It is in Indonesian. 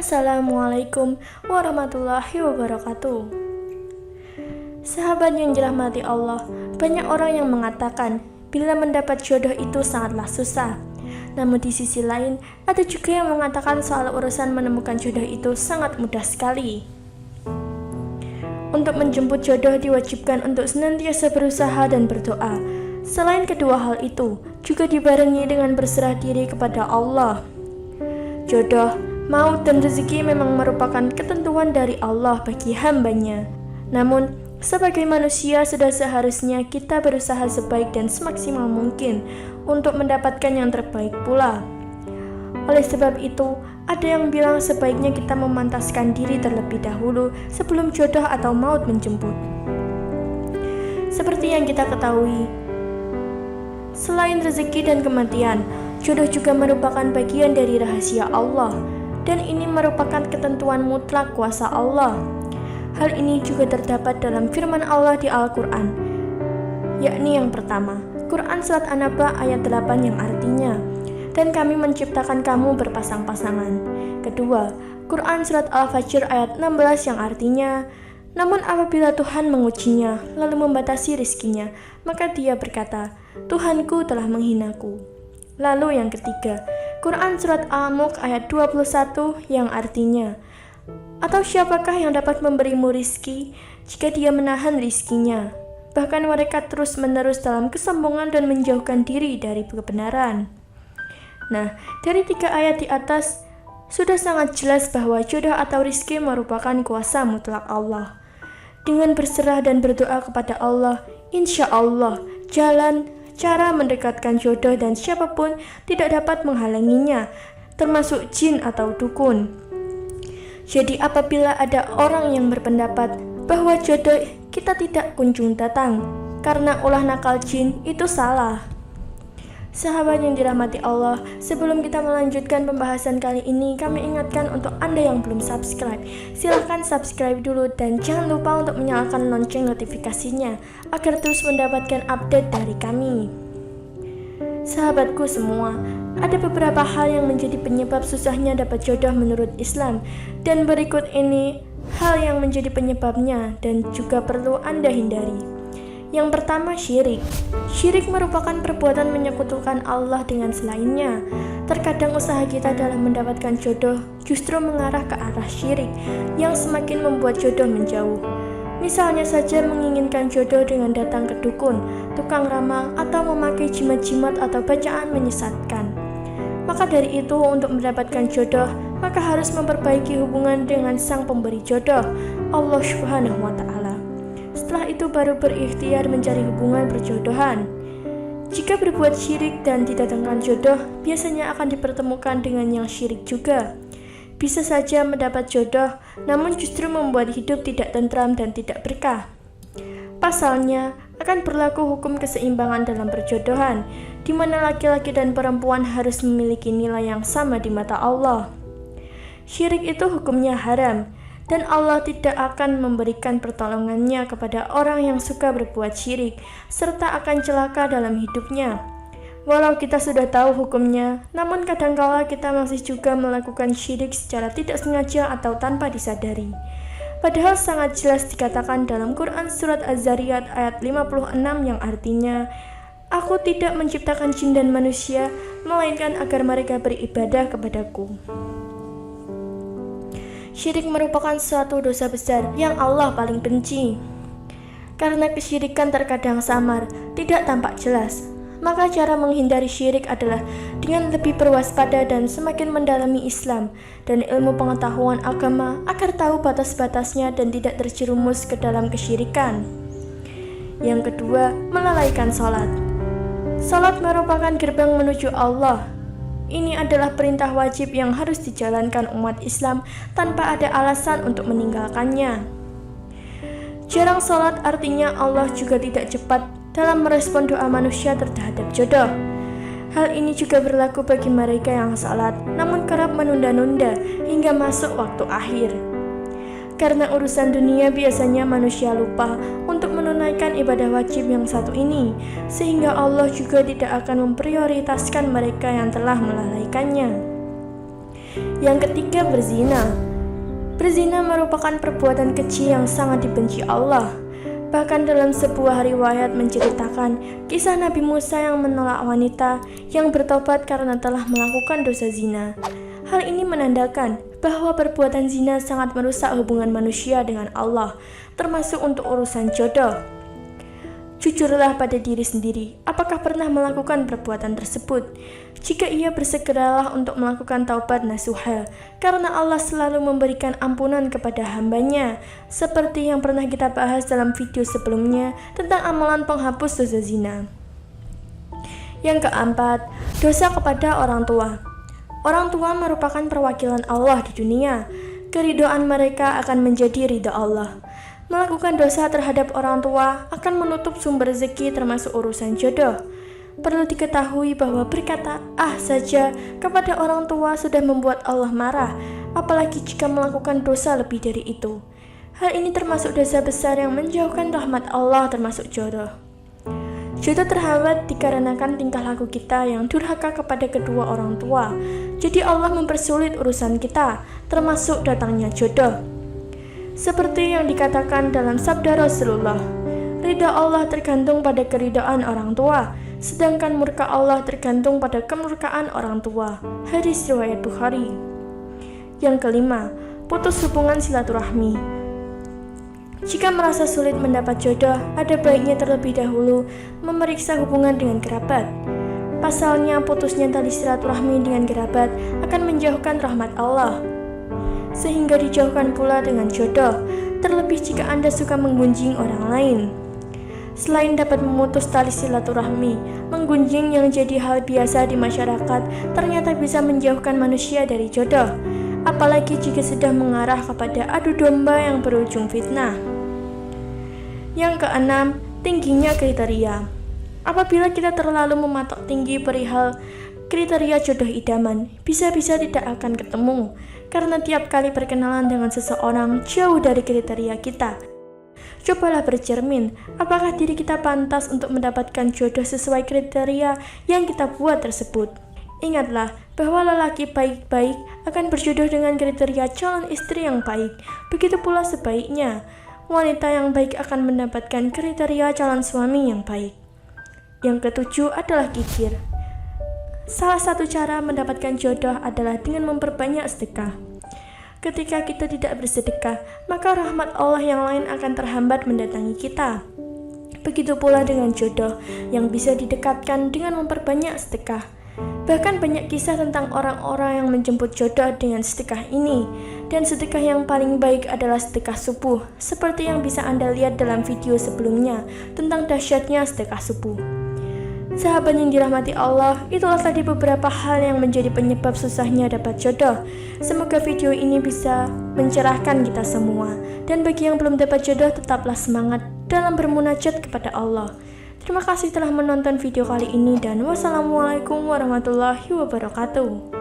Assalamualaikum warahmatullahi wabarakatuh. Sahabat yang dirahmati Allah, banyak orang yang mengatakan bila mendapat jodoh itu sangatlah susah. Namun di sisi lain, ada juga yang mengatakan soal urusan menemukan jodoh itu sangat mudah sekali. Untuk menjemput jodoh diwajibkan untuk senantiasa berusaha dan berdoa. Selain kedua hal itu, juga dibarengi dengan berserah diri kepada Allah. Jodoh, maut dan rezeki memang merupakan ketentuan dari Allah bagi hambanya. Namun, sebagai manusia sudah seharusnya kita berusaha sebaik dan semaksimal mungkin untuk mendapatkan yang terbaik pula. Oleh sebab itu, ada yang bilang sebaiknya kita memantaskan diri terlebih dahulu sebelum jodoh atau maut menjemput. Seperti yang kita ketahui, selain rezeki dan kematian, jodoh juga merupakan bagian dari rahasia Allah, dan ini merupakan ketentuan mutlak kuasa Allah. Hal ini juga terdapat dalam firman Allah di Al-Quran, yakni yang pertama, Quran Surat An-Naba ayat 8 yang artinya, dan kami menciptakan kamu berpasang-pasangan. Kedua, Quran Surat Al-Fajr ayat 16 yang artinya, namun apabila Tuhan mengujinya, lalu membatasi rizkinya, maka dia berkata, Tuhanku telah menghinaku. Lalu yang ketiga, Quran Surat Al-Mulk ayat 21 yang artinya, atau siapakah yang dapat memberimu rizki jika dia menahan rizkinya? Bahkan mereka terus-menerus dalam kesombongan dan menjauhkan diri dari kebenaran. Nah, dari 3 ayat di atas, sudah sangat jelas bahwa jodoh atau rizki merupakan kuasa mutlak Allah. Dengan berserah dan berdoa kepada Allah, insya Allah, cara mendekatkan jodoh dan siapapun tidak dapat menghalanginya, termasuk jin atau dukun. Jadi apabila ada orang yang berpendapat bahwa jodoh kita tidak kunjung datang karena ulah nakal jin, itu salah. Sahabat yang dirahmati Allah, sebelum kita melanjutkan pembahasan kali ini, kami ingatkan untuk Anda yang belum subscribe, silahkan subscribe dulu dan jangan lupa untuk menyalakan lonceng notifikasinya agar terus mendapatkan update dari kami. Sahabatku semua, ada beberapa hal yang menjadi penyebab susahnya dapat jodoh menurut Islam, dan berikut ini hal yang menjadi penyebabnya dan juga perlu Anda hindari. Yang pertama, syirik. Syirik merupakan perbuatan menyekutukan Allah dengan selainnya. Terkadang usaha kita dalam mendapatkan jodoh justru mengarah ke arah syirik yang semakin membuat jodoh menjauh. Misalnya saja menginginkan jodoh dengan datang ke dukun, tukang ramal, atau memakai jimat-jimat atau bacaan menyesatkan. Maka dari itu, untuk mendapatkan jodoh, maka harus memperbaiki hubungan dengan sang pemberi jodoh, Allah Subhanahu wa Ta'ala. Setelah itu baru berikhtiar mencari hubungan perjodohan. Jika berbuat syirik dan didatangkan jodoh, biasanya akan dipertemukan dengan yang syirik juga. Bisa saja mendapat jodoh, namun justru membuat hidup tidak tentram dan tidak berkah. Pasalnya, akan berlaku hukum keseimbangan dalam perjodohan, di mana laki-laki dan perempuan harus memiliki nilai yang sama di mata Allah. Syirik itu hukumnya haram, dan Allah tidak akan memberikan pertolongannya kepada orang yang suka berbuat syirik, serta akan celaka dalam hidupnya. Walau kita sudah tahu hukumnya, namun kadangkala kita masih juga melakukan syirik secara tidak sengaja atau tanpa disadari. Padahal sangat jelas dikatakan dalam Quran Surat Az-Zariyat ayat 56 yang artinya, Aku tidak menciptakan jin dan manusia, melainkan agar mereka beribadah kepadaku. Syirik merupakan suatu dosa besar yang Allah paling benci. Karena kesyirikan terkadang samar, tidak tampak jelas, maka cara menghindari syirik adalah dengan lebih berwaspada dan semakin mendalami Islam dan ilmu pengetahuan agama agar tahu batas-batasnya dan tidak terjerumus ke dalam kesyirikan. Yang kedua, melalaikan salat. Salat merupakan gerbang menuju Allah. Ini adalah perintah wajib yang harus dijalankan umat Islam tanpa ada alasan untuk meninggalkannya. Jarang salat artinya Allah juga tidak cepat dalam merespon doa manusia terhadap jodoh. Hal ini juga berlaku bagi mereka yang salat, namun kerap menunda-nunda hingga masuk waktu akhir. Karena urusan dunia biasanya manusia lupa untuk menunaikan ibadah wajib yang satu ini, sehingga Allah juga tidak akan memprioritaskan mereka yang telah melalaikannya. Yang ketiga, berzina. Berzina merupakan perbuatan keji yang sangat dibenci Allah. Bahkan dalam sebuah riwayat menceritakan kisah Nabi Musa yang menolak wanita yang bertobat karena telah melakukan dosa zina. Hal ini menandakan bahwa perbuatan zina sangat merusak hubungan manusia dengan Allah, termasuk untuk urusan jodoh. Jujurlah pada diri sendiri, apakah pernah melakukan perbuatan tersebut? Jika iya, bersegeralah untuk melakukan taubat nasuha, karena Allah selalu memberikan ampunan kepada hambanya, seperti yang pernah kita bahas dalam video sebelumnya tentang amalan penghapus dosa zina. Yang keempat, dosa kepada orang tua. Orang tua merupakan perwakilan Allah di dunia. Keridhaan mereka akan menjadi ridha Allah. Melakukan dosa terhadap orang tua akan menutup sumber rezeki termasuk urusan jodoh. Perlu diketahui bahwa berkata saja kepada orang tua sudah membuat Allah marah, apalagi jika melakukan dosa lebih dari itu. Hal ini termasuk dosa besar yang menjauhkan rahmat Allah termasuk jodoh. Jodoh terhambat dikarenakan tingkah laku kita yang durhaka kepada kedua orang tua. Jadi Allah mempersulit urusan kita, termasuk datangnya jodoh. Seperti yang dikatakan dalam sabda Rasulullah, ridha Allah tergantung pada keridhaan orang tua, sedangkan murka Allah tergantung pada kemurkaan orang tua. Hadis riwayat Bukhari. Yang kelima, putus hubungan silaturahmi. Jika merasa sulit mendapat jodoh, ada baiknya terlebih dahulu memeriksa hubungan dengan kerabat. Pasalnya, putusnya tali silaturahmi dengan kerabat akan menjauhkan rahmat Allah, sehingga dijauhkan pula dengan jodoh, terlebih jika Anda suka menggunjing orang lain. Selain dapat memutus tali silaturahmi, menggunjing yang jadi hal biasa di masyarakat ternyata bisa menjauhkan manusia dari jodoh, apalagi jika sudah mengarah kepada adu domba yang berujung fitnah. Yang keenam, tingginya kriteria. Apabila kita terlalu mematok tinggi perihal kriteria jodoh idaman, bisa-bisa tidak akan ketemu, karena tiap kali berkenalan dengan seseorang jauh dari kriteria kita. Cobalah bercermin, apakah diri kita pantas untuk mendapatkan jodoh sesuai kriteria yang kita buat tersebut. Ingatlah bahwa lelaki baik-baik akan berjodoh dengan kriteria calon istri yang baik. Begitu pula sebaliknya, wanita yang baik akan mendapatkan kriteria calon suami yang baik. Yang ketujuh adalah kikir. Salah satu cara mendapatkan jodoh adalah dengan memperbanyak sedekah. Ketika kita tidak bersedekah, maka rahmat Allah yang lain akan terhambat mendatangi kita. Begitu pula dengan jodoh yang bisa didekatkan dengan memperbanyak sedekah. Bahkan banyak kisah tentang orang-orang yang menjemput jodoh dengan sedekah ini. Dan sedekah yang paling baik adalah sedekah subuh, seperti yang bisa Anda lihat dalam video sebelumnya tentang dahsyatnya sedekah subuh. Sahabat yang dirahmati Allah, itulah tadi beberapa hal yang menjadi penyebab susahnya dapat jodoh. Semoga video ini bisa mencerahkan kita semua. Dan bagi yang belum dapat jodoh, tetaplah semangat dalam bermunajat kepada Allah. Terima kasih telah menonton video kali ini dan wassalamualaikum warahmatullahi wabarakatuh.